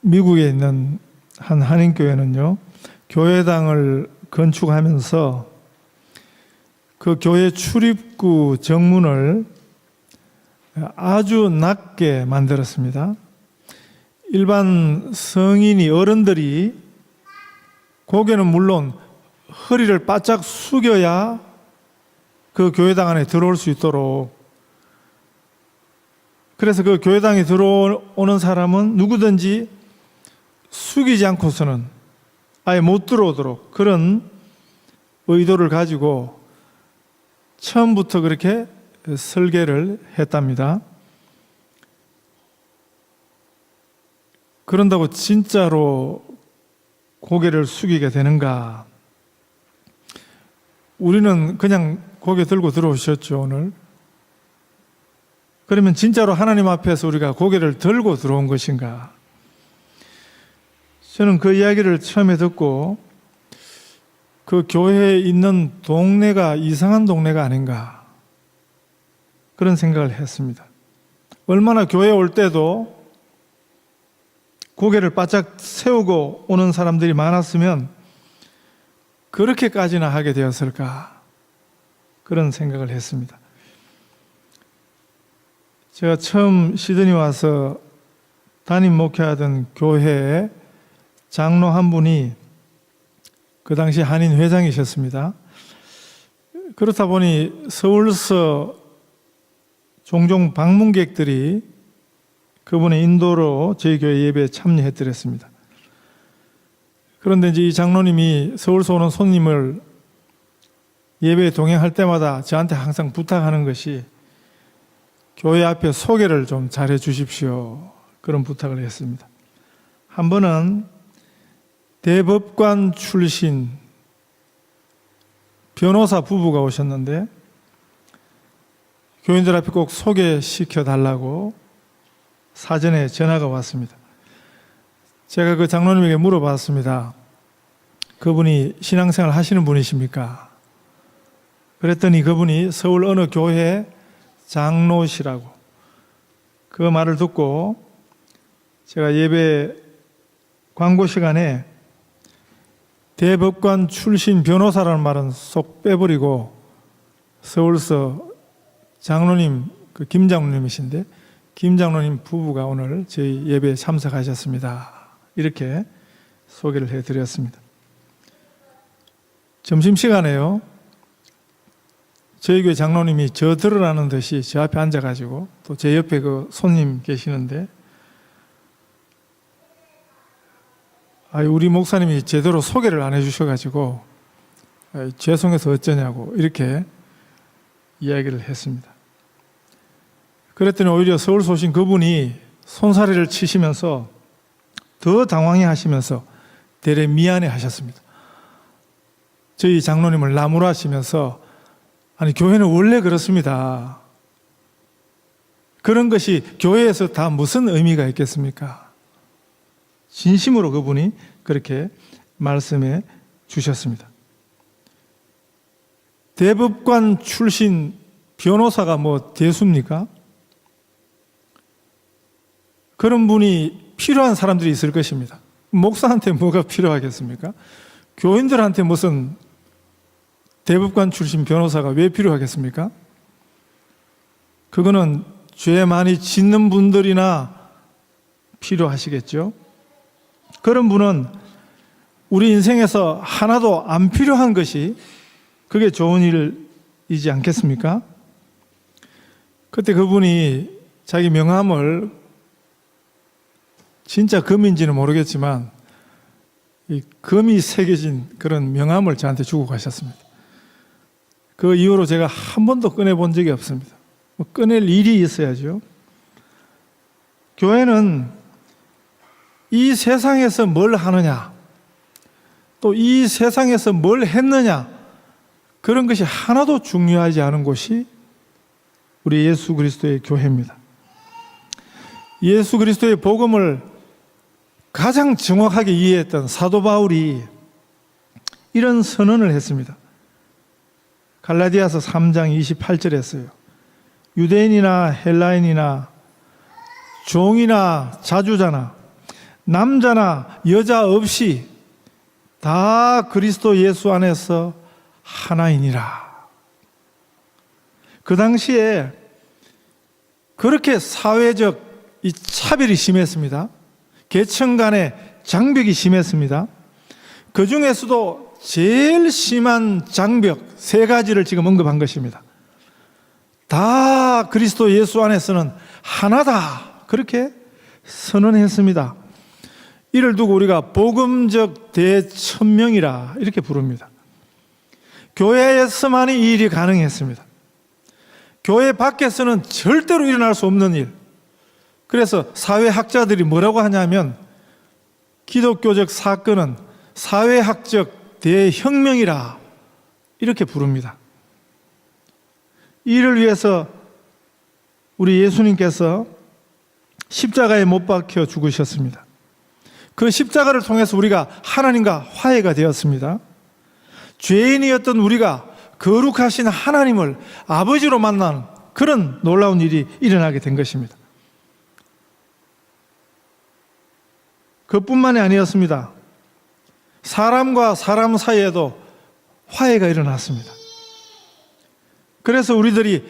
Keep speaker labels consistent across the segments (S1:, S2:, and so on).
S1: 미국에 있는 한 한인교회는요, 교회당을 건축하면서 그 교회 출입구 정문을 아주 낮게 만들었습니다. 일반 성인이, 어른들이 고개는 물론 허리를 바짝 숙여야 그 교회당 안에 들어올 수 있도록, 그래서 그 교회당에 들어오는 사람은 누구든지 숙이지 않고서는 아예 못 들어오도록 그런 의도를 가지고 처음부터 그렇게 설계를 했답니다. 그런다고 진짜로 고개를 숙이게 되는가? 우리는 그냥 고개 들고 들어오셨죠, 오늘. 그러면 진짜로 하나님 앞에서 우리가 고개를 들고 들어온 것인가? 저는 그 이야기를 처음에 듣고 그 교회에 있는 동네가 이상한 동네가 아닌가, 그런 생각을 했습니다. 얼마나 교회에 올 때도 고개를 바짝 세우고 오는 사람들이 많았으면 그렇게까지나 하게 되었을까, 그런 생각을 했습니다. 제가 처음 시드니 와서 담임 목회하던 교회에 장로 한 분이 그 당시 한인 회장이셨습니다. 그렇다 보니 서울서 종종 방문객들이 그분의 인도로 저희 교회 예배에 참여해드렸습니다. 그런데 이제 이 장로님이 서울서 오는 손님을 예배에 동행할 때마다 저한테 항상 부탁하는 것이 교회 앞에 소개를 좀 잘해 주십시오, 그런 부탁을 했습니다. 한 번은 대법관 출신 변호사 부부가 오셨는데 교인들 앞에 꼭 소개시켜 달라고 사전에 전화가 왔습니다. 제가 그 장로님에게 물어봤습니다. 그분이 신앙생활 하시는 분이십니까? 그랬더니 그분이 서울 어느 교회 장로시라고. 그 말을 듣고 제가 예배 광고 시간에 대법관 출신 변호사라는 말은 쏙 빼버리고 서울서 장로님, 그 김 장로님이신데 김 장로님 부부가 오늘 저희 예배에 참석하셨습니다, 이렇게 소개를 해드렸습니다. 점심시간에요, 저희 교회 장로님이 저 들으라는 듯이 저 앞에 앉아가지고 또 제 옆에 그 손님 계시는데 우리 목사님이 제대로 소개를 안 해주셔가지고 죄송해서 어쩌냐고 이렇게 이야기를 했습니다. 그랬더니 오히려 서울서 오신 그분이 손사래를 치시면서 더 당황해 하시면서 되레 미안해 하셨습니다. 저희 장로님을 나무라시면서 아니, 교회는 원래 그렇습니다. 그런 것이 교회에서 다 무슨 의미가 있겠습니까? 진심으로 그분이 그렇게 말씀해 주셨습니다. 대법관 출신 변호사가 뭐 대수입니까? 그런 분이 필요한 사람들이 있을 것입니다. 목사한테 뭐가 필요하겠습니까? 교인들한테 무슨 대법관 출신 변호사가 왜 필요하겠습니까? 그거는 죄 많이 짓는 분들이나 필요하시겠죠. 그런 분은 우리 인생에서 하나도 안 필요한 것이 그게 좋은 일이지 않겠습니까? 그때 그분이 자기 명함을, 진짜 금인지는 모르겠지만 이 금이 새겨진 그런 명함을 저한테 주고 가셨습니다. 그 이후로 제가 한 번도 꺼내본 적이 없습니다. 꺼낼 일이 있어야죠. 교회는 이 세상에서 뭘 하느냐, 또 이 세상에서 뭘 했느냐, 그런 것이 하나도 중요하지 않은 곳이 우리 예수 그리스도의 교회입니다. 예수 그리스도의 복음을 가장 정확하게 이해했던 사도 바울이 이런 선언을 했습니다. 갈라디아서 3장 28절에 했어요. 유대인이나 헬라인이나 종이나 자주자나 남자나 여자 없이 다 그리스도 예수 안에서 하나이니라. 그 당시에 그렇게 사회적 이 차별이 심했습니다. 계층 간의 장벽이 심했습니다. 그 중에서도 제일 심한 장벽 세 가지를 지금 언급한 것입니다. 다 그리스도 예수 안에서는 하나다, 그렇게 선언했습니다. 이를 두고 우리가 복음적 대천명이라 이렇게 부릅니다. 교회에서만이 이 일이 가능했습니다. 교회 밖에서는 절대로 일어날 수 없는 일. 그래서 사회학자들이 뭐라고 하냐면 기독교적 사건은 사회학적 대혁명이라 이렇게 부릅니다. 이를 위해서 우리 예수님께서 십자가에 못 박혀 죽으셨습니다. 그 십자가를 통해서 우리가 하나님과 화해가 되었습니다. 죄인이었던 우리가 거룩하신 하나님을 아버지로 만나는 그런 놀라운 일이 일어나게 된 것입니다. 그뿐만이 아니었습니다. 사람과 사람 사이에도 화해가 일어났습니다. 그래서 우리들이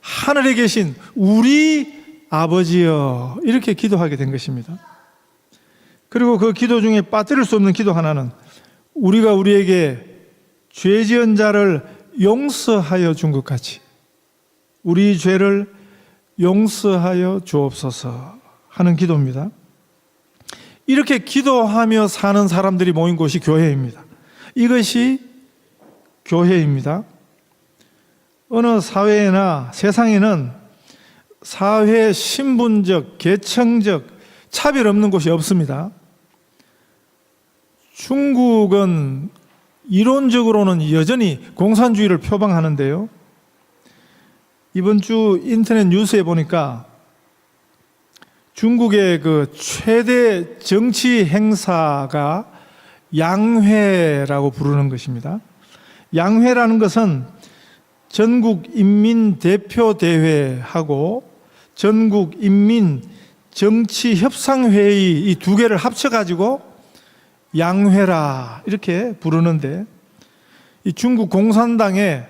S1: 하늘에 계신 우리 아버지여 이렇게 기도하게 된 것입니다. 그리고 그 기도 중에 빠뜨릴 수 없는 기도 하나는 우리가 우리에게 죄 지은 자를 용서하여 준 것 같이 우리 죄를 용서하여 주옵소서 하는 기도입니다. 이렇게 기도하며 사는 사람들이 모인 곳이 교회입니다. 이것이 교회입니다. 어느 사회나 세상에는 사회 신분적, 계층적 차별 없는 곳이 없습니다. 중국은 이론적으로는 여전히 공산주의를 표방하는데요. 이번 주 인터넷 뉴스에 보니까 중국의 그 최대 정치 행사가 양회라고 부르는 것입니다. 양회라는 것은 전국인민대표대회하고 전국인민정치협상회의 이 두 개를 합쳐가지고 양회라 이렇게 부르는데 이 중국 공산당의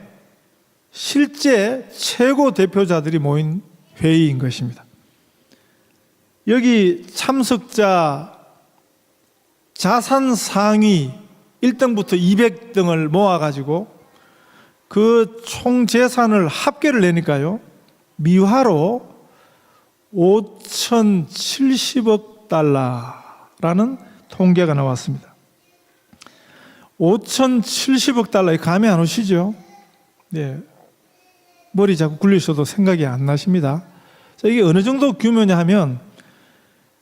S1: 실제 최고 대표자들이 모인 회의인 것입니다. 여기 참석자 자산 상위 1등부터 200등을 모아가지고 그 총 재산을 합계를 내니까요, 미화로 5,070억 달러라는 통계가 나왔습니다. 5,070억 달러, 감이 안 오시죠? 네. 머리 자꾸 굴리셔도 생각이 안 나십니다. 자, 이게 어느 정도 규모냐 하면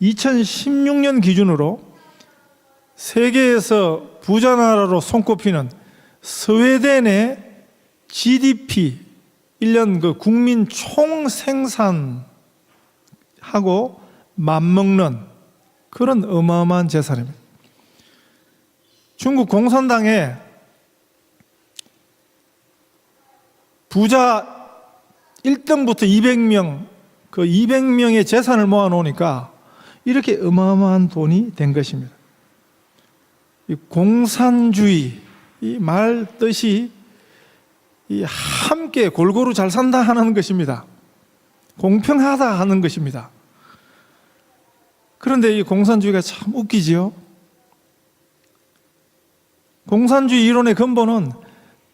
S1: 2016년 기준으로 세계에서 부자 나라로 손꼽히는 스웨덴의 GDP 1년 그 국민 총 생산하고 맞먹는 그런 어마어마한 재산입니다. 중국 공산당의 부자 1등부터 200명, 그 200명의 재산을 모아놓으니까 이렇게 어마어마한 돈이 된 것입니다. 이 공산주의, 이 말 뜻이 이 함께 골고루 잘 산다 하는 것입니다. 공평하다 하는 것입니다. 그런데 이 공산주의가 참 웃기지요. 공산주의 이론의 근본은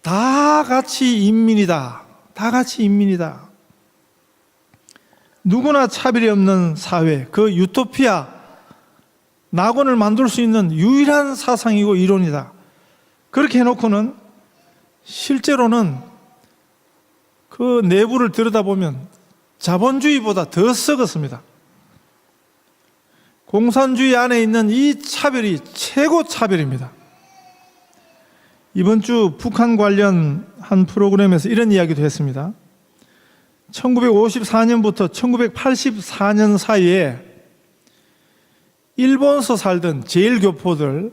S1: 다 같이 인민이다. 다 같이 인민이다. 누구나 차별이 없는 사회, 그 유토피아, 낙원을 만들 수 있는 유일한 사상이고 이론이다. 그렇게 해놓고는 실제로는 그 내부를 들여다보면 자본주의보다 더 썩었습니다. 공산주의 안에 있는 이 차별이 최고 차별입니다. 이번 주 북한 관련 한 프로그램에서 이런 이야기도 했습니다. 1954년부터 1984년 사이에 일본서 살던 제일교포들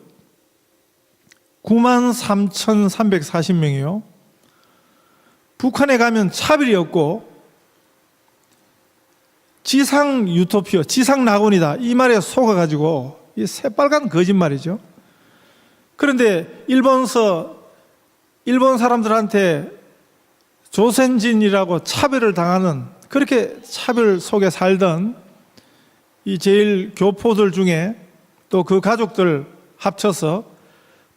S1: 93,340명이요. 북한에 가면 차별이 없고 지상 유토피아, 지상 낙원이다 이 말에 속아가지고 이게 새빨간 거짓말이죠. 그런데 일본 사람들한테 조선진이라고 차별을 당하는, 그렇게 차별 속에 살던 이 제일 교포들 중에 또 그 가족들 합쳐서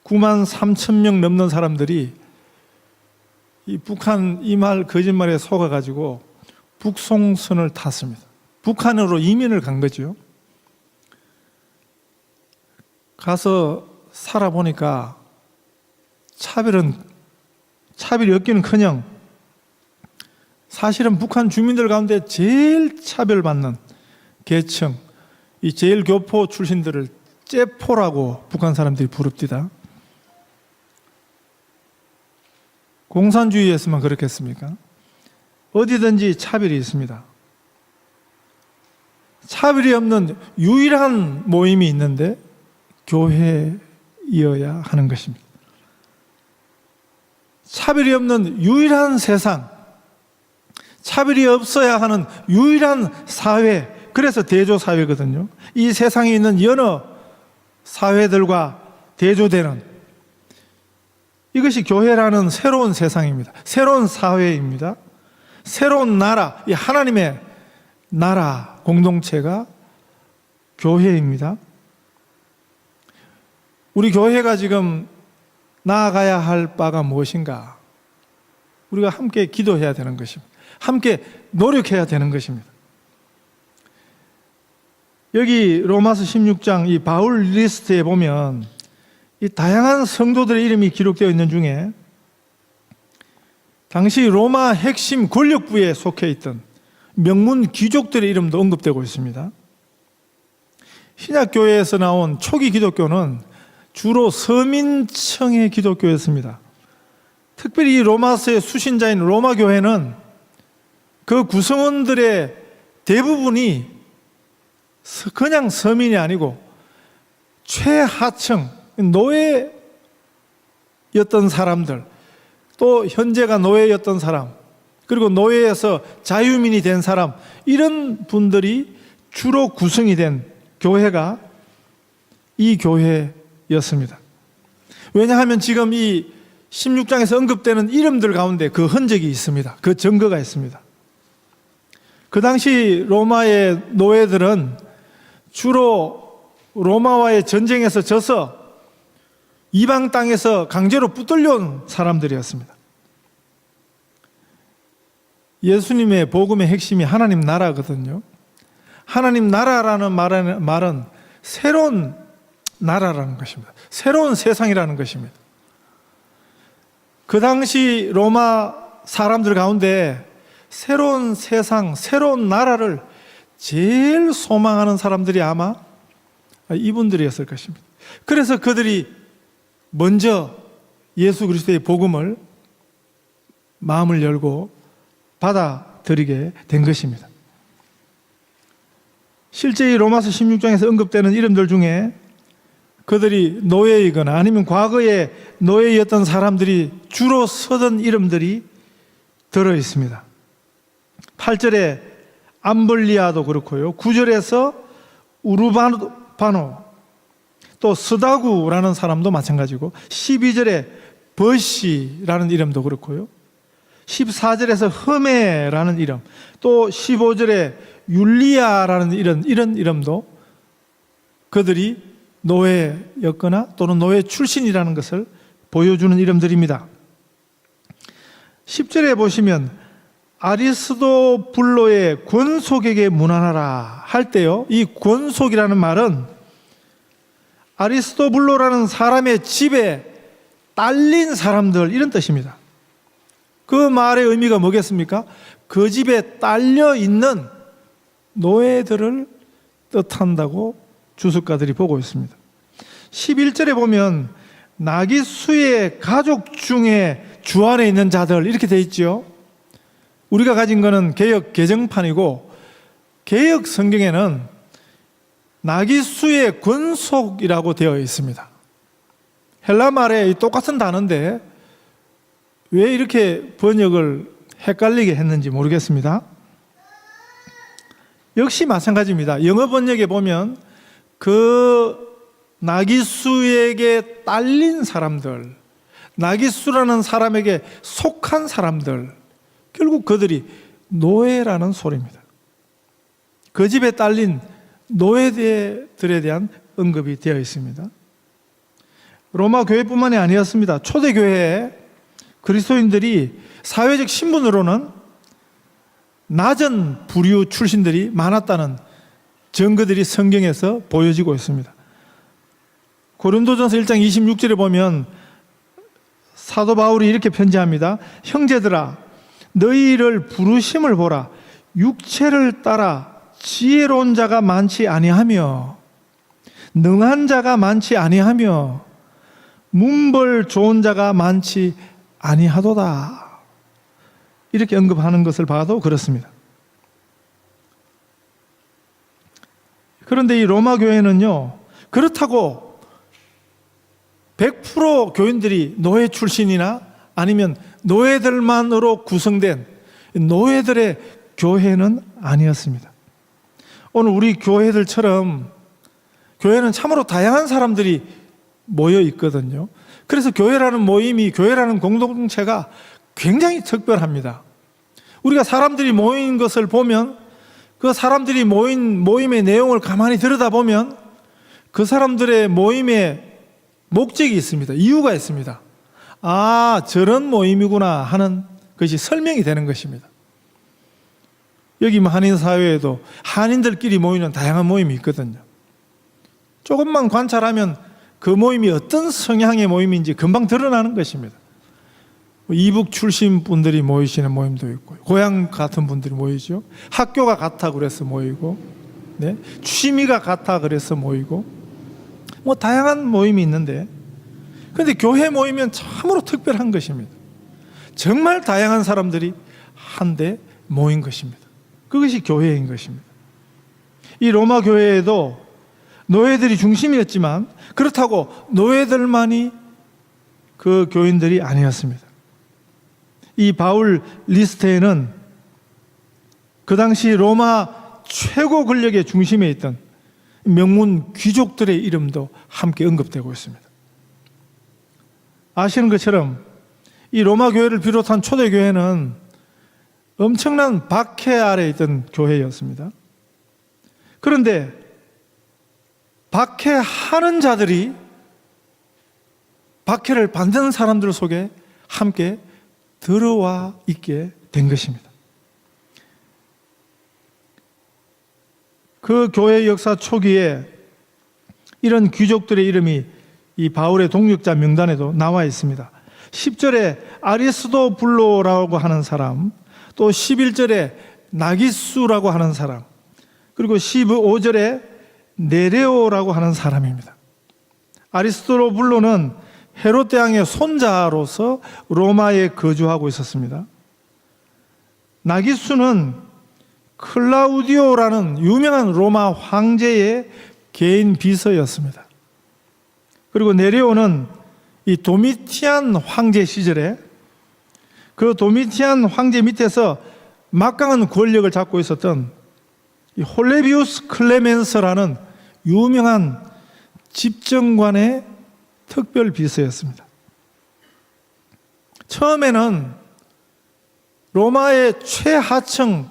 S1: 9만 3천 명 넘는 사람들이 이 북한 이 말 거짓말에 속아가지고 북송선을 탔습니다. 북한으로 이민을 간 거죠. 가서 살아보니까 차별이 없기는커녕 사실은 북한 주민들 가운데 제일 차별받는 계층, 이 제일 교포 출신들을 째포라고 북한 사람들이 부릅디다. 공산주의에서만 그렇겠습니까? 어디든지 차별이 있습니다. 차별이 없는 유일한 모임이 있는데 교회이어야 하는 것입니다. 차별이 없는 유일한 세상, 차별이 없어야 하는 유일한 사회, 그래서 대조사회거든요. 이 세상에 있는 여러 사회들과 대조되는, 이것이 교회라는 새로운 세상입니다. 새로운 사회입니다. 새로운 나라, 이 하나님의 나라 공동체가 교회입니다. 우리 교회가 지금 나아가야 할 바가 무엇인가? 우리가 함께 기도해야 되는 것입니다. 함께 노력해야 되는 것입니다. 여기 로마서 16장 이 바울 리스트에 보면 이 다양한 성도들의 이름이 기록되어 있는 중에 당시 로마 핵심 권력부에 속해 있던 명문 귀족들의 이름도 언급되고 있습니다. 신약교회에서 나온 초기 기독교는 주로 서민층의 기독교였습니다. 특별히 이 로마서의 수신자인 로마 교회는 그 구성원들의 대부분이 그냥 서민이 아니고 최하층, 노예였던 사람들, 또 현재가 노예였던 사람, 그리고 노예에서 자유민이 된 사람, 이런 분들이 주로 구성이 된 교회가 이 교회였습니다. 왜냐하면 지금 이 16장에서 언급되는 이름들 가운데 그 흔적이 있습니다. 그 증거가 있습니다. 그 당시 로마의 노예들은 주로 로마와의 전쟁에서 져서 이방 땅에서 강제로 붙들려온 사람들이었습니다. 예수님의 복음의 핵심이 하나님 나라거든요. 하나님 나라라는 말은 새로운 나라라는 것입니다. 새로운 세상이라는 것입니다. 그 당시 로마 사람들 가운데 새로운 세상, 새로운 나라를 제일 소망하는 사람들이 아마 이분들이었을 것입니다. 그래서 그들이 먼저 예수 그리스도의 복음을 마음을 열고 받아들이게 된 것입니다. 실제 이 로마서 16장에서 언급되는 이름들 중에 그들이 노예이거나 아니면 과거에 노예였던 사람들이 주로 쓰던 이름들이 들어 있습니다. 8절에 암블리아도 그렇고요. 9절에서 우르바노, 또 스다구라는 사람도 마찬가지고 12절에 버시라는 이름도 그렇고요. 14절에서 흠메라는 이름, 또 15절에 율리아라는 이런 이름도 그들이 노예였거나 또는 노예 출신이라는 것을 보여주는 이름들입니다. 10절에 보시면 아리스도블로의 권속에게 문안하라 할 때요, 이 권속이라는 말은 아리스도블로라는 사람의 집에 딸린 사람들, 이런 뜻입니다. 그 말의 의미가 뭐겠습니까? 그 집에 딸려 있는 노예들을 뜻한다고 주석가들이 보고 있습니다. 11절에 보면 나기수의 가족 중에 주 안에 있는 자들, 이렇게 돼 있죠. 우리가 가진 것은 개역 개정판이고 개역 성경에는 나기수의 권속이라고 되어 있습니다. 헬라 말에 똑같은 단어인데 왜 이렇게 번역을 헷갈리게 했는지 모르겠습니다. 역시 마찬가지입니다. 영어 번역에 보면 그 나기수에게 딸린 사람들, 나기수라는 사람에게 속한 사람들, 결국 그들이 노예라는 소리입니다. 그 집에 딸린 노예들에 대한 언급이 되어 있습니다. 로마 교회뿐만이 아니었습니다. 초대교회에 그리스도인들이 사회적 신분으로는 낮은 부류 출신들이 많았다는 증거들이 성경에서 보여지고 있습니다. 고린도전서 1장 26절에 보면 사도 바울이 이렇게 편지합니다. 형제들아, 너희를 부르심을 보라. 육체를 따라 지혜로운 자가 많지 아니하며 능한 자가 많지 아니하며 문벌 좋은 자가 많지 아니하도다. 이렇게 언급하는 것을 봐도 그렇습니다. 그런데 이 로마 교회는요, 그렇다고 100% 교인들이 노예 출신이나 아니면 노예들만으로 구성된 노예들의 교회는 아니었습니다. 오늘 우리 교회들처럼 교회는 참으로 다양한 사람들이 모여 있거든요. 그래서 교회라는 모임이, 교회라는 공동체가 굉장히 특별합니다. 우리가 사람들이 모인 것을 보면, 그 사람들이 모인 모임의 내용을 가만히 들여다보면 그 사람들의 모임의 목적이 있습니다. 이유가 있습니다. 아, 저런 모임이구나 하는 것이 설명이 되는 것입니다. 여기 한인 사회에도 한인들끼리 모이는 다양한 모임이 있거든요. 조금만 관찰하면 그 모임이 어떤 성향의 모임인지 금방 드러나는 것입니다. 이북 출신 분들이 모이시는 모임도 있고, 고향 같은 분들이 모이죠. 학교가 같아 그래서 모이고, 네, 취미가 같아 그래서 모이고, 뭐 다양한 모임이 있는데, 그런데 교회 모이면 참으로 특별한 것입니다. 정말 다양한 사람들이 한데 모인 것입니다. 그것이 교회인 것입니다. 이 로마 교회에도 노예들이 중심이었지만 그렇다고 노예들만이 그 교인들이 아니었습니다. 이 바울 리스트에는 그 당시 로마 최고 권력의 중심에 있던 명문 귀족들의 이름도 함께 언급되고 있습니다. 아시는 것처럼 이 로마 교회를 비롯한 초대 교회는 엄청난 박해 아래 있던 교회였습니다. 그런데 박해하는 자들이 박해를 받는 사람들 속에 함께 들어와 있게 된 것입니다. 그 교회 역사 초기에 이런 귀족들의 이름이 이 바울의 동역자 명단에도 나와 있습니다. 10절에 아리스도블로라고 하는 사람, 또 11절에 나기수라고 하는 사람, 그리고 15절에 네레오라고 하는 사람입니다. 아리스토블로는 헤롯 대왕의 손자로서 로마에 거주하고 있었습니다. 나기수는 클라우디오라는 유명한 로마 황제의 개인 비서였습니다. 그리고 네레오는 이 도미티안 황제 시절에 그 도미티안 황제 밑에서 막강한 권력을 잡고 있었던 이 홀레비우스 클레멘스라는 유명한 집정관의 특별 비서였습니다. 처음에는 로마의 최하층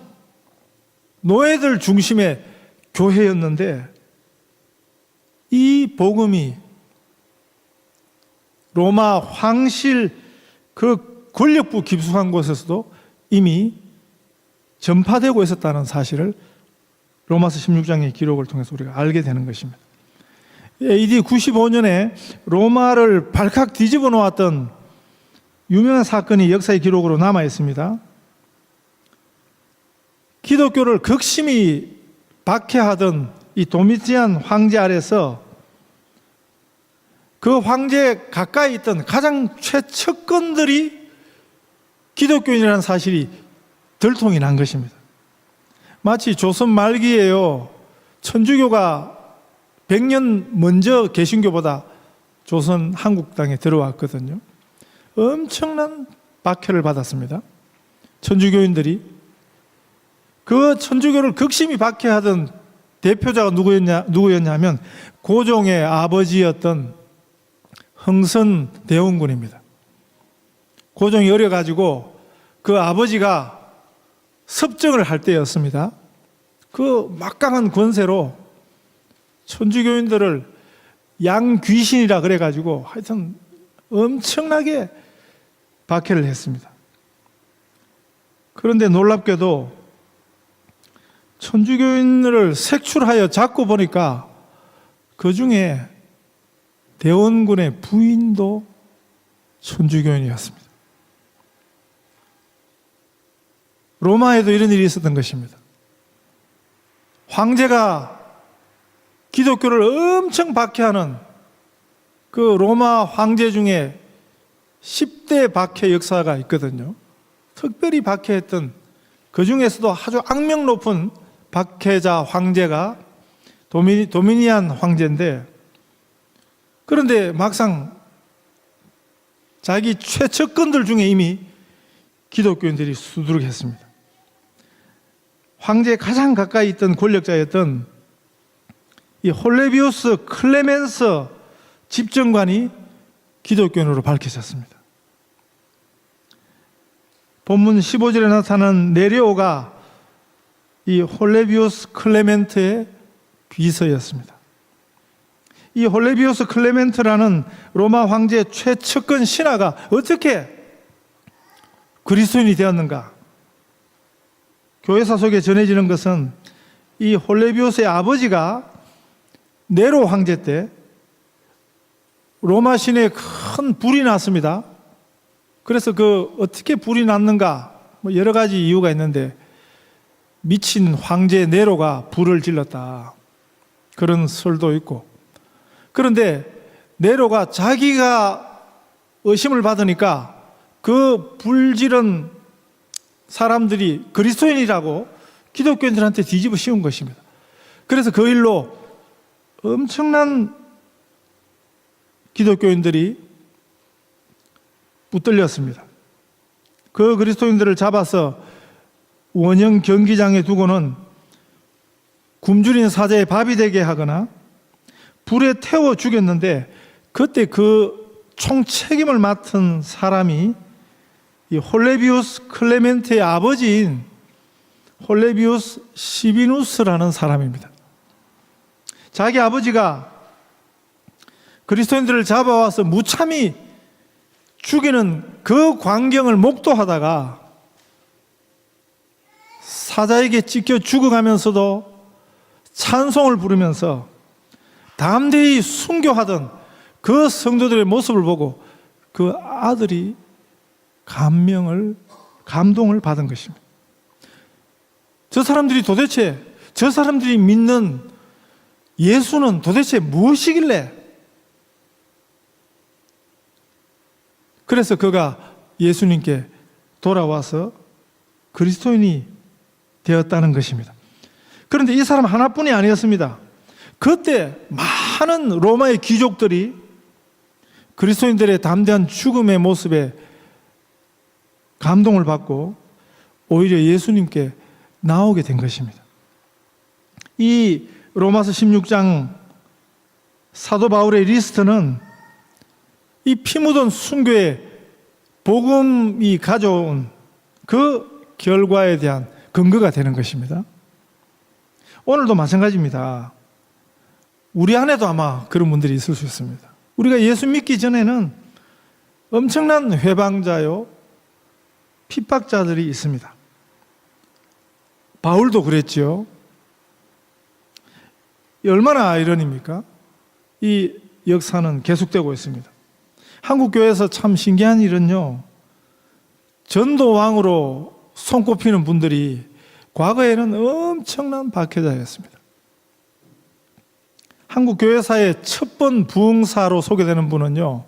S1: 노예들 중심의 교회였는데 이 복음이 로마 황실 그 권력부 깊숙한 곳에서도 이미 전파되고 있었다는 사실을 로마서 16장의 기록을 통해서 우리가 알게 되는 것입니다. AD 95년에 로마를 발칵 뒤집어 놓았던 유명한 사건이 역사의 기록으로 남아 있습니다. 기독교를 극심히 박해하던 이 도미티안 황제 아래서 그 황제 가까이 있던 가장 최측근들이 기독교인이라는 사실이 들통이 난 것입니다. 마치 조선 말기에요, 천주교가 100년 먼저 개신교보다 조선 한국 땅에 들어왔거든요. 엄청난 박해를 받았습니다. 천주교인들이 그 천주교를 극심히 박해하던 대표자가 누구였냐면 고종의 아버지였던 흥선 대원군입니다. 고종이 어려가지고 그 아버지가 섭정을 할 때였습니다. 그 막강한 권세로 천주교인들을 양귀신이라 그래가지고 하여튼 엄청나게 박해를 했습니다. 그런데 놀랍게도 천주교인들을 색출하여 잡고 보니까 그 중에 대원군의 부인도 천주교인이었습니다. 로마에도 이런 일이 있었던 것입니다. 황제가 기독교를 엄청 박해하는 그 로마 황제 중에 10대 박해 역사가 있거든요. 특별히 박해했던 그 중에서도 아주 악명 높은 박해자 황제가 도미니안 황제인데, 그런데 막상 자기 최측근들 중에 이미 기독교인들이 수두룩했습니다. 황제에 가장 가까이 있던 권력자였던 이 홀레비우스 클레멘스 집정관이 기독교인으로 밝혀졌습니다. 본문 15절에 나타난 네레오가 이 홀레비우스 클레멘트의 비서였습니다. 이 홀레비우스 클레멘트라는 로마 황제의 최측근 신하가 어떻게 그리스도인이 되었는가? 교회사 속에 전해지는 것은 이 홀레비우스의 아버지가 네로 황제 때 로마 시내에 큰 불이 났습니다. 그래서 그 어떻게 불이 났는가? 뭐 여러 가지 이유가 있는데 미친 황제 네로가 불을 질렀다, 그런 설도 있고. 그런데 네로가 자기가 의심을 받으니까 그 불지른 사람들이 그리스도인이라고 기독교인들한테 뒤집어 씌운 것입니다. 그래서 그 일로 엄청난 기독교인들이 붙들렸습니다. 그 그리스도인들을 잡아서 원형 경기장에 두고는 굶주린 사자의 밥이 되게 하거나 불에 태워 죽였는데, 그때 그 총 책임을 맡은 사람이 이 홀레비우스 클레멘트의 아버지인 홀레비우스 시비누스라는 사람입니다. 자기 아버지가 그리스도인들을 잡아와서 무참히 죽이는 그 광경을 목도하다가 사자에게 찢겨 죽어가면서도 찬송을 부르면서 담대히 순교하던 그 성도들의 모습을 보고 그 아들이 감동을 받은 것입니다. 저 사람들이 믿는 예수는 도대체 무엇이길래? 그래서 그가 예수님께 돌아와서 그리스도인이 되었다는 것입니다. 그런데 이 사람 하나뿐이 아니었습니다. 그때 많은 로마의 귀족들이 그리스도인들의 담대한 죽음의 모습에 감동을 받고 오히려 예수님께 나오게 된 것입니다. 이 로마서 16장 사도 바울의 리스트는 이 피 묻은 순교의 복음이 가져온 그 결과에 대한 근거가 되는 것입니다. 오늘도 마찬가지입니다. 우리 안에도 아마 그런 분들이 있을 수 있습니다. 우리가 예수 믿기 전에는 엄청난 회방자요, 핍박자들이 있습니다. 바울도 그랬죠. 얼마나 아이러니입니까? 이 역사는 계속되고 있습니다. 한국 교회에서 참 신기한 일은요, 전도왕으로 손꼽히는 분들이 과거에는 엄청난 박해자였습니다. 한국 교회사의 첫 번 부흥사로 소개되는 분은요,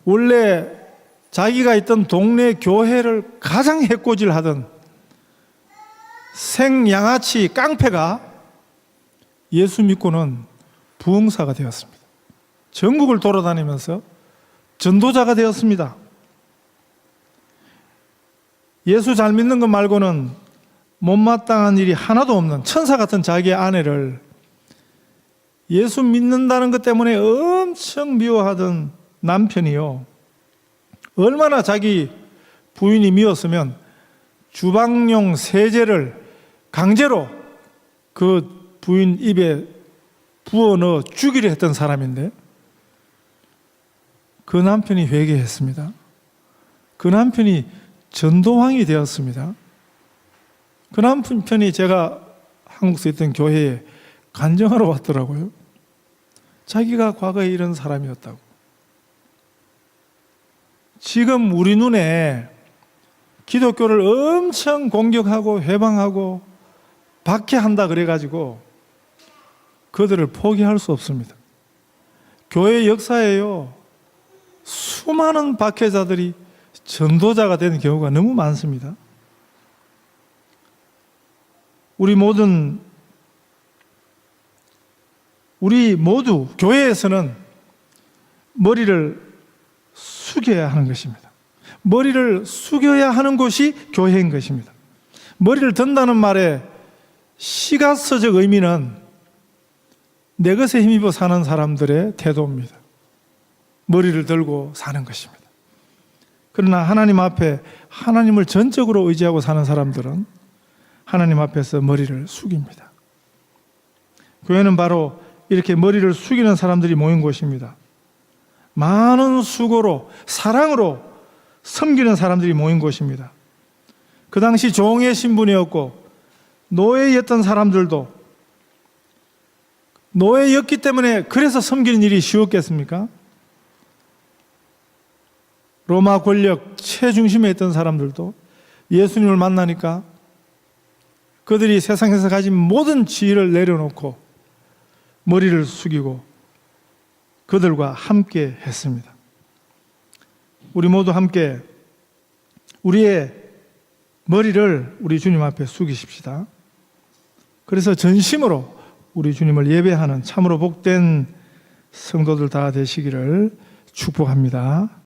S1: 원래 자기가 있던 동네 교회를 가장 해코지하던 생양아치 깡패가 예수 믿고는 부흥사가 되었습니다. 전국을 돌아다니면서 전도자가 되었습니다. 예수 잘 믿는 것 말고는 못마땅한 일이 하나도 없는 천사 같은 자기의 아내를 예수 믿는다는 것 때문에 엄청 미워하던 남편이요, 얼마나 자기 부인이 미웠으면 주방용 세제를 강제로 그 부인 입에 부어 넣어 죽이려 했던 사람인데, 그 남편이 회개했습니다. 그 남편이 전도왕이 되었습니다. 그 남편이 제가 한국에 있던 교회에 간증하러 왔더라고요. 자기가 과거에 이런 사람이었다고. 지금 우리 눈에 기독교를 엄청 공격하고 회방하고 박해한다 그래가지고 그들을 포기할 수 없습니다. 교회 역사에요, 수많은 박해자들이 전도자가 되는 경우가 너무 많습니다. 우리 모두 교회에서는 머리를 숙여야 하는 것입니다. 머리를 숙여야 하는 곳이 교회인 것입니다. 머리를 든다는 말의 시가서적 의미는 내 것에 힘입어 사는 사람들의 태도입니다. 머리를 들고 사는 것입니다. 그러나 하나님 앞에 하나님을 전적으로 의지하고 사는 사람들은 하나님 앞에서 머리를 숙입니다. 교회는 바로 이렇게 머리를 숙이는 사람들이 모인 곳입니다. 많은 수고로 사랑으로 섬기는 사람들이 모인 곳입니다. 그 당시 종의 신분이었고 노예였던 사람들도 노예였기 때문에 그래서 섬기는 일이 쉬웠겠습니까? 로마 권력 최중심에 있던 사람들도 예수님을 만나니까 그들이 세상에서 가진 모든 지위를 내려놓고 머리를 숙이고 그들과 함께 했습니다. 우리 모두 함께 우리의 머리를 우리 주님 앞에 숙이십시다. 그래서 전심으로 우리 주님을 예배하는 참으로 복된 성도들 다 되시기를 축복합니다.